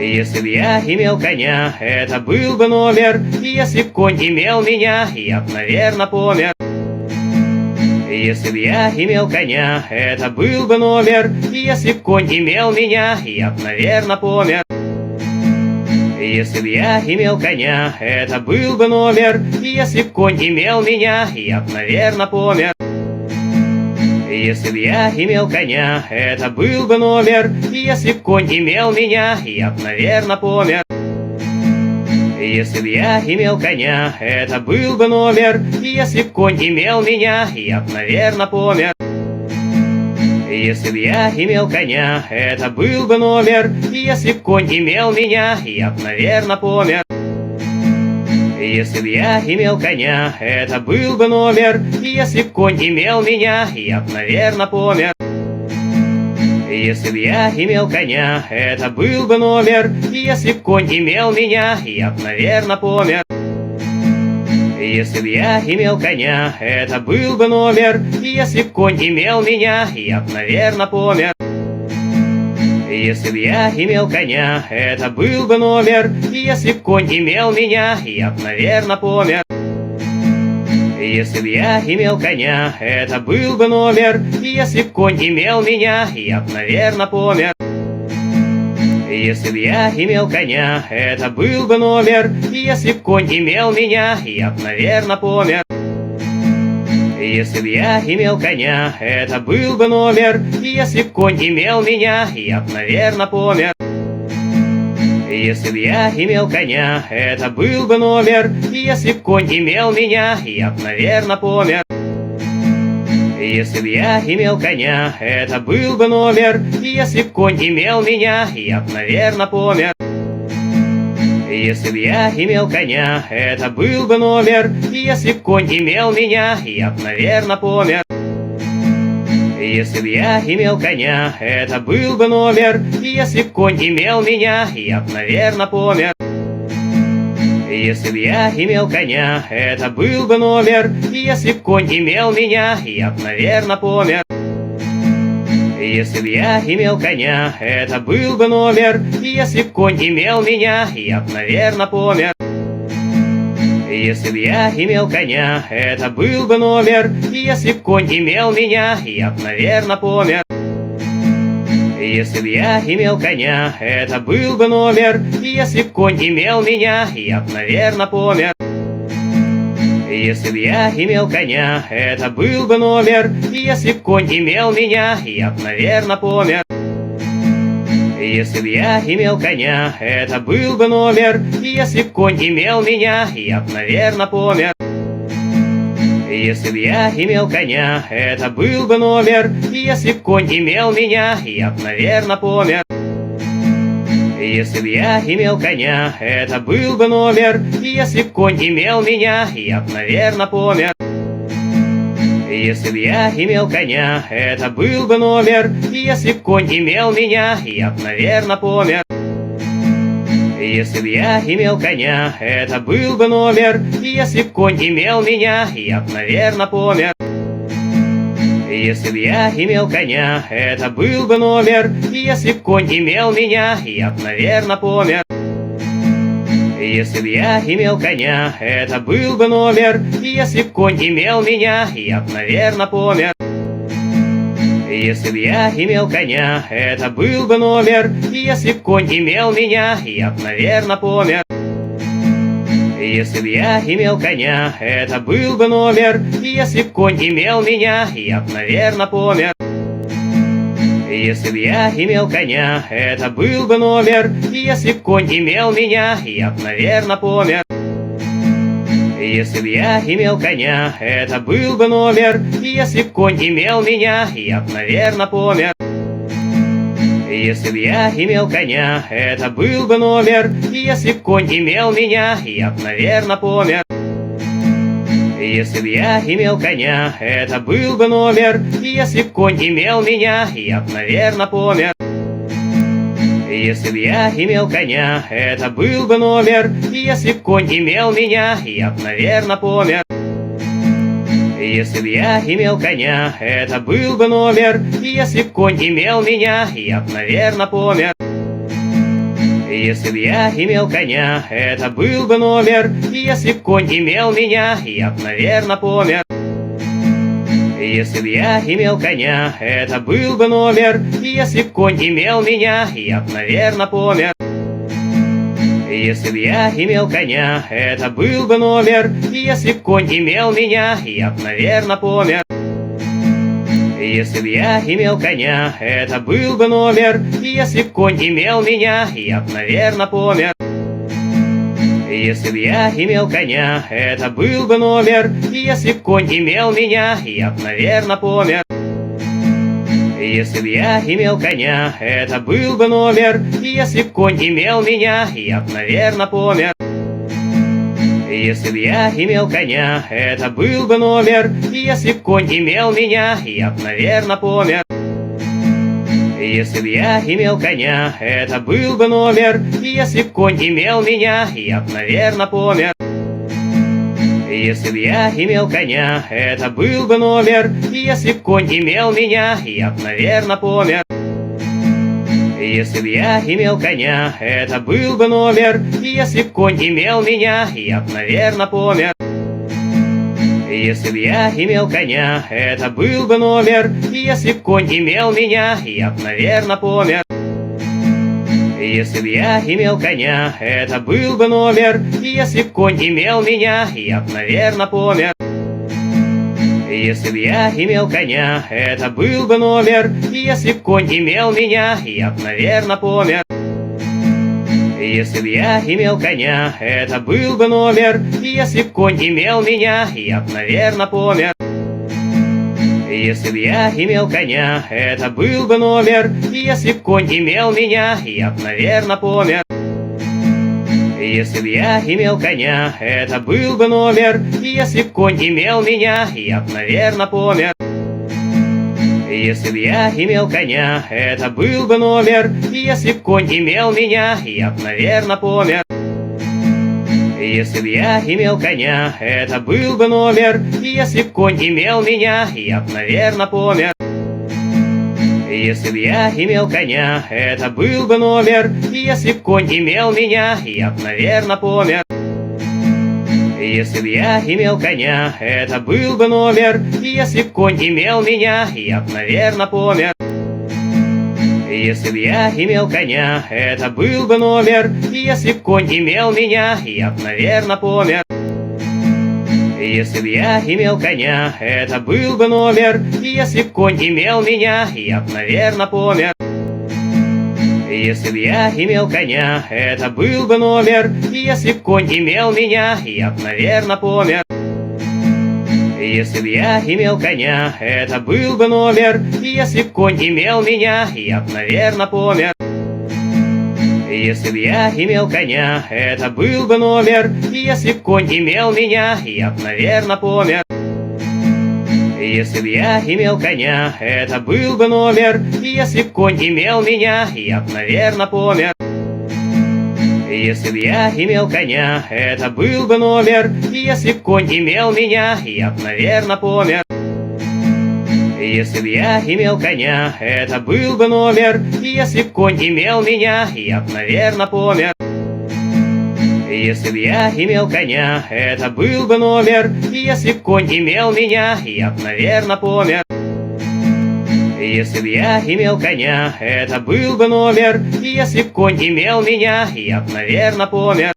Если б я имел коня, это был бы номер. Если б конь имел меня, я б, наверно, помер. Если б я имел коня, это был бы номер. Если б конь имел меня, я б, наверно, помер. Если б я имел коня, это был бы номер. Если б конь имел меня, я б, наверно, помер. Если б я имел коня, это был бы номер. Если б конь имел меня, я б, наверно, помер. Если б я имел коня, это был бы номер. Если б конь имел меня, я б, наверно, помер. Если б я имел коня, это был бы номер. Если б конь имел меня, я б, наверно, помер. Если б я имел коня, это был бы номер. Если б конь имел меня, я б, наверно, помер. Если б я имел коня, это был бы номер. Если б конь имел меня, я б, наверно, помер. Если б я имел коня, это был бы номер. Если б конь имел меня, я б, наверно, помер. Если б я имел коня, это был бы номер. Если б конь имел меня, я б, наверно, помер. Если б я имел коня, это был бы номер. Если б конь имел меня, я б, наверно, помер. Если б я имел коня, это был бы номер. Если б конь имел меня, я б, наверно, помер. Если б я имел коня, это был бы номер. Если б конь имел меня, я б, наверно, помер. Если б я имел коня, это был бы номер. Если б конь имел меня, я б, наверно, помер. Если б я имел коня, это был бы номер. Если б конь имел меня, я б, наверно, помер. Если б я имел коня, это был бы номер. Если б конь имел меня, я б, наверно, помер. Если б я имел коня, это был бы номер. Если б конь имел меня, я б, наверно, помер. Если б я имел коня, это был бы номер. Если б конь имел меня, я б, наверно, помер. Если б я имел коня, это был бы номер. Если б конь имел меня, я б, наверно, помер. Если б я имел коня, это был бы номер. Если б конь имел меня, я б, наверно, помер. Если б я имел коня, это был бы номер. Если б конь имел меня, я б, наверно, помер. Если б я имел коня, это был бы номер. Если б конь имел меня, я б, наверно, помер. Если б я имел коня, это был бы номер. Если б конь имел меня, я б, наверно, помер. Если б я имел коня, это был бы номер. Если б конь имел меня, я б, наверно, помер. Если б я имел коня, это был бы номер. Если б конь имел меня, я б, наверно, помер. Если б я имел коня, это был бы номер. Если б конь имел меня, я б, наверно, помер. Если б я имел коня, это был бы номер. Если б конь имел меня, я б, наверно, помер. Если б я имел коня, это был бы номер. Если б конь имел меня, я б, наверно, помер. Если б я имел коня, это был бы номер. Если б конь имел меня, я б, наверно, помер. Если б я имел коня, это был бы номер. Если б конь имел меня, я б, наверно, помер. Если б я имел коня, это был бы номер. Если б конь имел меня, я б, наверно, помер. Если б я имел коня, это был бы номер. Если б конь имел меня, я б, наверно, помер. Если б я имел коня, это был бы номер. Если б конь имел меня, я б, наверно, помер. Если б я имел коня, это был бы номер. Если б конь имел меня, я б, наверно, помер. Если б я имел коня, это был бы номер. Если б конь имел меня, я б, наверно, помер. Если б я имел коня, это был бы номер. Если б конь имел меня, я б, наверно, помер. Если б я имел коня, это был бы номер. Если б конь имел меня, я б, наверно, помер. Если б я имел коня, это был бы номер. Если б конь имел меня, я б, наверно, помер. Если б я имел коня, это был бы номер. Если б конь имел меня, я б, наверно, помер. Если б я имел коня, это был бы номер. Если б конь имел меня, я б, наверно, помер. Если б я имел коня, это был бы номер. Если б конь имел меня, я б, наверно, помер. Если б я имел коня, это был бы номер. Если б конь имел меня, я б, наверно, помер. Если б я имел коня, это был бы номер. Если б конь имел меня, я б, наверно, помер. Если б я имел коня, это был бы номер. Если б конь имел меня, я б, наверно, помер. Если б я имел коня, это был бы номер. Если б конь имел меня, я б, наверно, помер. Если б я имел коня, это был бы номер. Если б конь имел меня, я б, наверно, помер. Если б я имел коня, это был бы номер. Если б конь имел меня, я б, наверно, помер. Если б я имел коня, это был бы номер. Если б конь имел меня, я б, наверно, помер. Если б я имел коня, это был бы номер. Если б конь имел меня, я б, наверно, помер. Если б я имел коня, это был бы номер. Если б конь имел меня, я б, наверно, помер. Если б я имел коня, это был бы номер. Если б конь имел меня, я б, наверно, помер. Если б я имел коня, это был бы номер. Если б конь имел меня, я б, наверно, помер. Если б я имел коня, это был бы номер. Если б конь имел меня, я б, наверно, помер. Если б я имел коня, это был бы номер. Если б конь имел меня, я б, наверно, помер. Если б я имел коня, это был бы номер. Если б конь имел меня, я б, наверно, помер. Если б я имел коня, это был бы номер. Если б конь имел меня, я б, наверно, помер. Если б я имел коня, это был бы номер. Если б конь имел меня, я б, наверно, помер. Если б я имел коня, это был бы номер. Если б конь имел меня, я б, наверно, помер. Если б я имел коня, это был бы номер. Если б конь имел меня, я б, наверно, помер. Если б я имел коня, это был бы номер. Если б конь имел меня, я б, наверно, помер. Если б я имел коня, это был бы номер. Если б конь имел меня, я б, наверно, помер. Если б я имел коня, это был бы номер. Если б конь имел меня, я б, наверно, помер. Если б я имел коня, это был бы номер. Если б конь имел меня, я б, наверно, помер. Если б я имел коня, это был бы номер. Если б конь имел меня, я б, наверно, помер. Если б я имел коня, это был бы номер. Если б конь имел меня, я б, наверно, помер. Если б я имел коня, это был бы номер. Если б конь имел меня, я б, наверно, помер. Если б я имел коня, это был бы номер. Если б конь имел меня, я б, наверно, помер. Если б я имел коня, это был бы номер. Если б конь имел меня, я б, наверно, помер.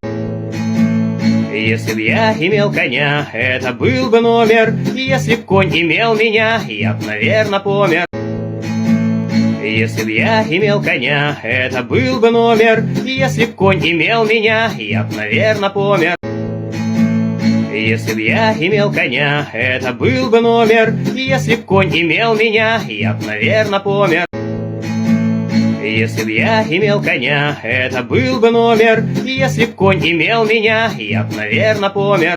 Если б я имел коня, это был бы номер. Если б конь имел меня, я б, наверно, помер. Если б я имел коня, это был бы номер. Если б конь имел меня, я б, наверно, помер. Если б я имел коня, это был бы номер. Если б конь имел меня, я б, наверно, помер. Если б я имел коня, это был бы номер. Если б конь имел меня, я б, наверно, помер.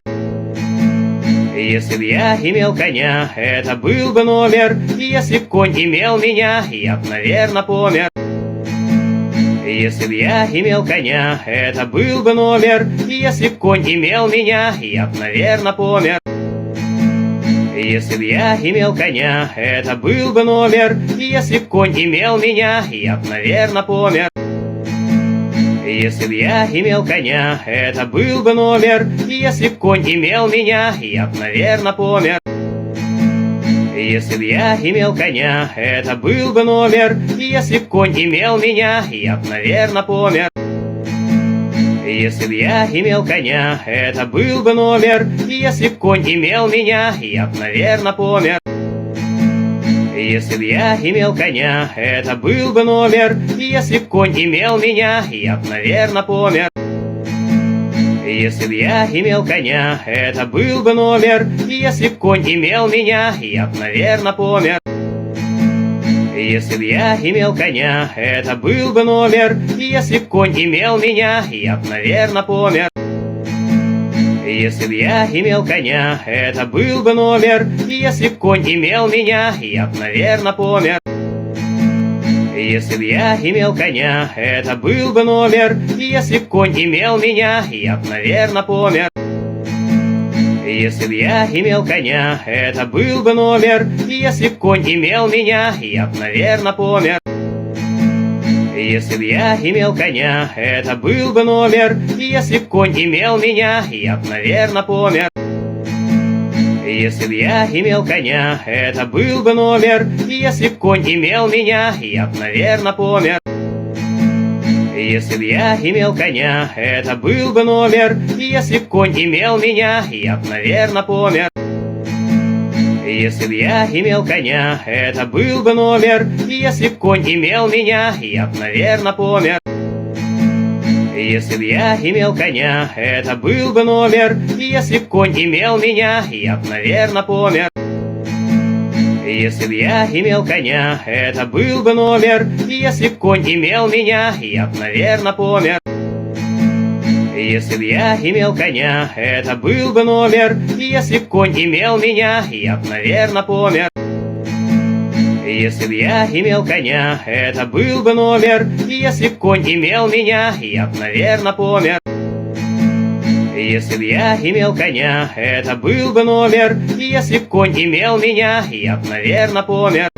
Если б я имел коня, это был бы номер. Если б конь имел меня, я б, наверно, помер. Если б я имел коня, это был бы номер. Если б конь имел меня, я б, наверно, помер. Если б я имел коня, это был бы номер. Если б конь имел меня, я б, наверно, помер. Если б я имел коня, это был бы номер. Если б конь имел меня, я б, наверно, помер. Если б я имел коня, это был бы номер. Если б конь имел меня, я б, наверно, помер. Если б я имел коня, это был бы номер. Если б конь имел меня, я б, наверно, помер. Если б я имел коня, это был бы номер. Если б конь имел меня, я б, наверно, помер. Если б я имел коня, это был бы номер. Если б конь имел меня, я б, наверно, помер. Если б я имел коня, это был бы номер. Если б конь имел меня, я б, наверно, помер. Если б я имел коня, это был бы номер. Если б конь имел меня, я б, наверно, помер. Если б я имел коня, это был бы номер. Если б конь имел меня, я б, наверно, помер. Если б я имел коня, это был бы номер. Если б конь имел меня, я б, наверно, помер. Если б я имел коня, это был бы номер. Если б конь имел меня, я б, наверно, помер. Если б я имел коня, это был бы номер. Если б конь имел меня, я б, наверно, помер. Если б я имел коня, это был бы номер. Если б конь имел меня, я б, наверно, помер. Если б я имел коня, это был бы номер. Если б конь имел меня, я б, наверно, помер. Если б я имел коня, это был бы номер. Если б конь имел меня, я б, наверно, помер. Если б я имел коня, это был бы номер. Если б конь имел меня, я б, наверно, помер. Если б я имел коня, это был бы номер. Если б конь имел меня, я б, наверно, помер. Если б я имел коня, это был бы номер. Если б конь имел меня, я б, наверно, помер.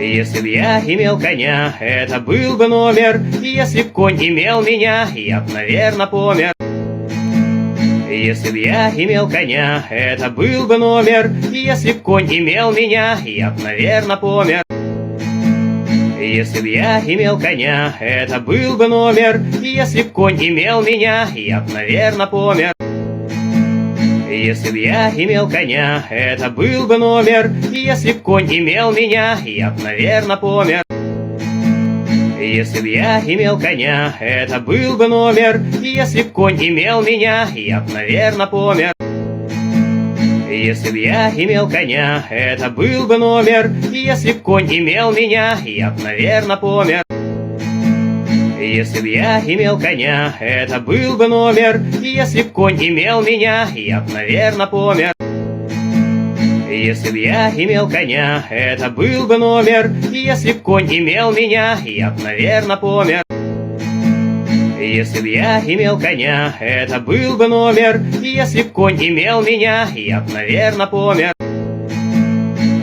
Если б я имел коня, это был бы номер. Если б конь имел меня, я б, наверно, помер. Если б я имел коня, это был бы номер. Если б конь имел меня, я б, наверно, помер. Если б я имел коня, это был бы номер. Если б конь имел меня, я б, наверно, помер. Если б я имел коня, это был бы номер. Если б конь имел меня, я б, наверно, помер. Если б я имел коня, это был бы номер. Если б конь имел меня, я б, наверно, помер. Если б я имел коня, это был бы номер. Если б конь имел меня, я б, наверно, помер. Если б я имел коня, это был бы номер. Если б конь имел меня, я б, наверно, помер. Если б я имел коня, это был бы номер. Если б конь имел меня, я б, наверно, помер. Если б я имел коня, это был бы номер. Если б конь имел меня, я б, наверно, помер.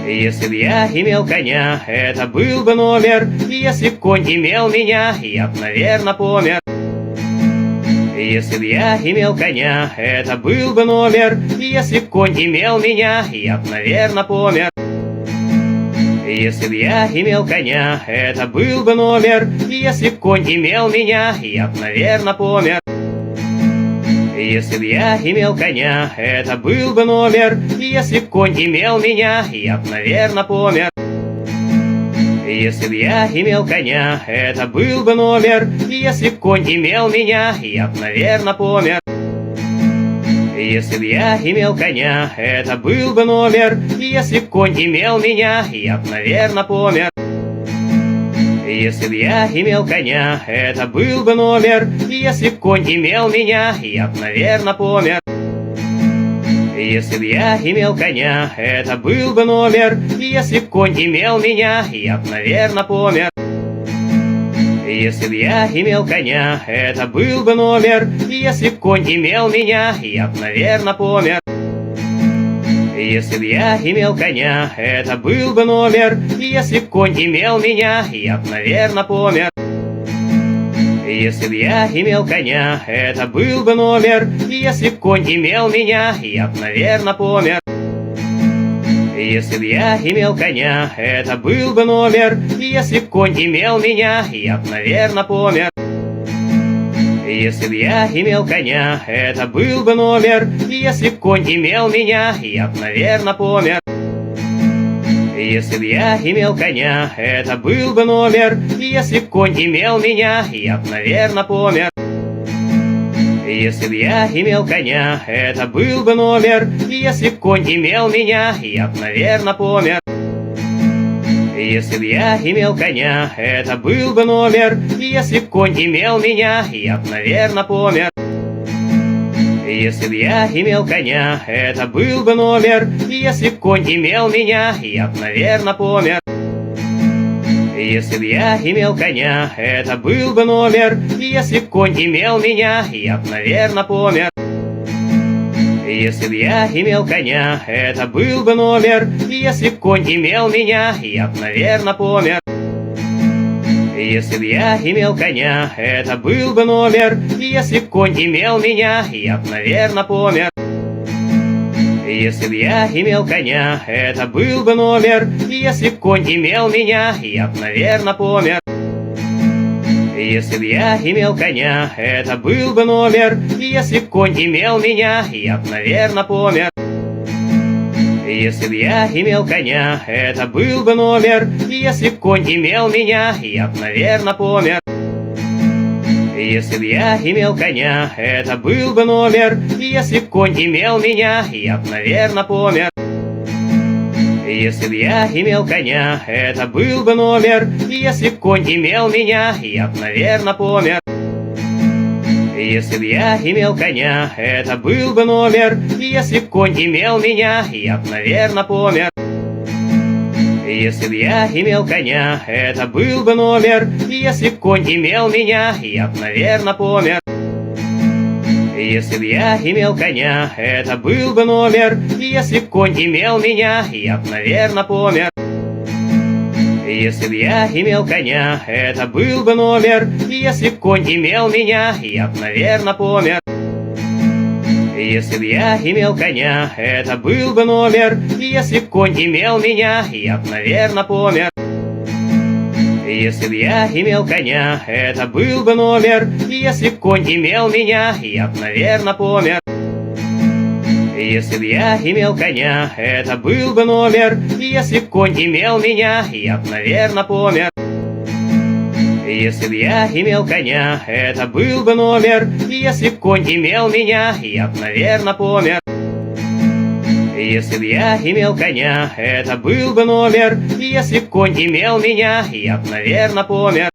Если б я имел коня, это был бы номер. Если б конь имел меня, я б, наверно, помер. Если б я имел коня, это был бы номер. Если б конь имел меня, я б, наверно, помер. Если б я имел коня, это был бы номер. Если б конь имел меня, я б, наверно, помер. Если б я имел коня, это был бы номер. Если б конь имел меня, я б, наверно, помер. Если б я имел коня, это был бы номер. Если б конь имел меня, я б, наверно, помер. Если б я имел коня, это был бы номер. Если б конь имел меня, я б, наверно, помер. Если б я имел коня, это был бы номер. Если б конь имел меня, я б, наверно, помер. Если б я имел коня, это был бы номер. Если б конь имел меня, я б, наверно, помер. Если б я имел коня, это был бы номер. Если б конь имел меня, я б, наверно, помер. Если б я имел коня, это был бы номер. Если б конь имел меня, я б, наверно, помер. Если б я имел коня, это был бы номер. Если б конь имел меня, я б, наверно, помер. Если б я имел коня, это был бы номер. Если б конь имел меня, я б, наверно, помер. Если б я имел коня, это был бы номер. Если б конь имел меня, я б, наверно, помер. Если б я имел коня, это был бы номер. Если б конь имел меня, я б, наверно, помер. Если б я имел коня, это был бы номер. Если б конь имел меня, я б, наверно, помер. Если б я имел коня, это был бы номер. Если б конь имел меня, я б, наверно, помер. Если б я имел коня, это был бы номер. Если б конь имел меня, я б, наверно, помер. Если б я имел коня, это был бы номер. Если б конь имел меня, я б, наверно, помер. Если б я имел коня, это был бы номер. Если б конь имел меня, я б, наверно, помер. Если б я имел коня, это был бы номер. Если б конь имел меня, я б, наверно, помер. Если б я имел коня, это был бы номер. Если б конь имел меня, я б, наверно, помер. Если б я имел коня, это был бы номер. Если б конь имел меня, я б, наверно, помер. Если б я имел коня, это был бы номер. Если б конь имел меня, я б, наверно, помер. Если б я имел коня, это был бы номер. Если б конь имел меня, я б, наверно, помер. Если б я имел коня, это был бы номер. Если б конь имел меня, я б, наверно, помер. Если б я имел коня, это был бы номер. Если б конь имел меня, я б, наверно, помер. Если б я имел коня, это был бы номер. Если б конь имел меня, я б, наверно, помер. Если б я имел коня, это был бы номер. Если б конь имел меня, я б, наверно, помер. Если б я имел коня, это был бы номер. Если б конь имел меня, я б, наверно, помер. Если б я имел коня, это был бы номер. Если б конь имел меня, я б, наверно, помер. Если б я имел коня, это был бы номер. Если б конь имел меня, я б, наверно, помер. Если б я имел коня, это был бы номер. Если б конь имел меня, я б, наверно, помер. Если б я имел коня, это был бы номер. Если б конь имел меня, я б, наверно, помер. Если б я имел коня, это был бы номер. Если б конь имел меня, я б, наверно, помер.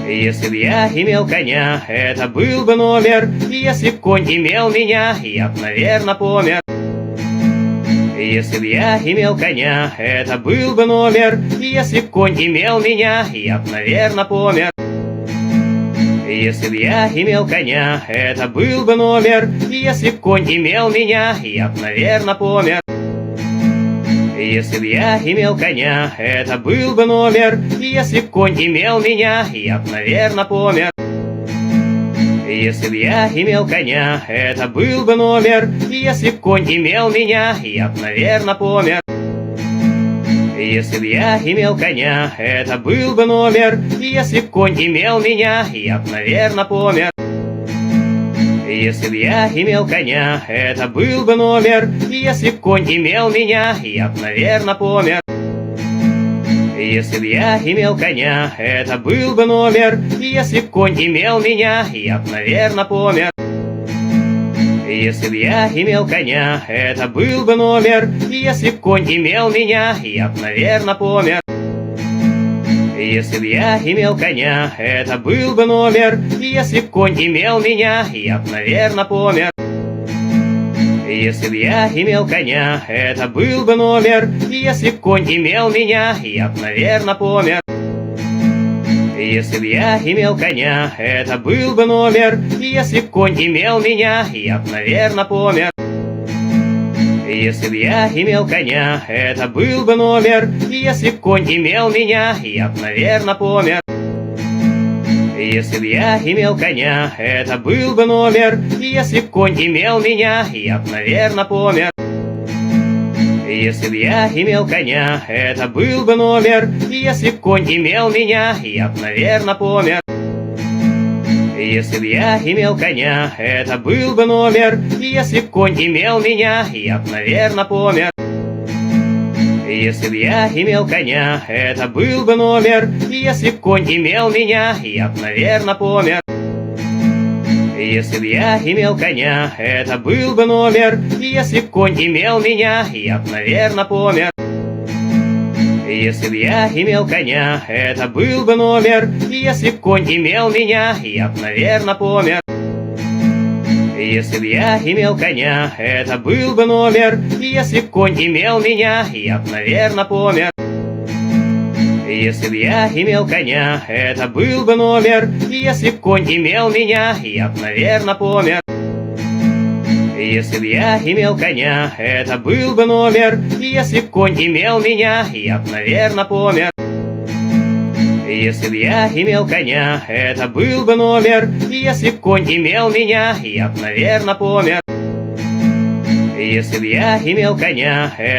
Если б я имел коня, это был бы номер. Если б конь имел меня, я б, наверно, помер. Если б я имел коня, это был бы номер. Если б конь имел меня, я б, наверно, помер. Если б я имел коня, это был бы номер. Если б конь имел меня, я б, наверно, помер. Если б я имел коня, это был бы номер. Если б конь имел меня, я б, наверно, помер. Если б я имел коня, это был бы номер. Если б конь имел меня, я б, наверно, помер. Если б я имел коня, это был бы номер. Если б конь имел меня, я б, наверно, помер. Если б я имел коня, это был бы номер. Если б конь имел меня, я б, наверно, помер. Если б я имел коня, это был бы номер. Если б конь имел меня, я б, наверно, помер. Если б я имел коня, это был бы номер. Если б конь имел меня, я б, наверно, помер. Если б я имел коня, это был бы номер. Если б конь имел меня, я б, наверно, помер. Если б я имел коня, это был бы номер. Если б конь имел меня, я б, наверно, помер. Если б я имел коня, это был бы номер. Если б конь имел меня, я б, наверно, помер. Если б я имел коня, это был бы номер. Если б конь имел меня, я б, наверно, помер. Если б я имел коня, это был бы номер. Если б конь имел меня, я б, наверно, помер. Если б я имел коня, это был бы номер. Если б конь имел меня, я б, наверно, помер. Если б я имел коня, это был бы номер. Если б конь имел меня, я б, наверно, помер. Если б я имел коня, это был бы номер. Если б конь имел меня, я б, наверно, помер. Если б я имел коня, это был бы номер. Если б конь имел меня, я б, наверно, помер. Если б я имел коня, это был бы номер. Если б конь имел меня, я б, наверно, помер. Если б я имел коня, это был бы номер. Если б конь имел меня, я б, наверно, помер. Если б я имел коня, это был бы номер. Если б конь имел меня, я б, наверно, помер. Если б я имел коня, это был бы номер. Если б конь имел меня, я б, наверно, помер. Если б я имел коня, это был бы номер. Если б конь имел меня, я б, наверно, помер. Если б я имел коня,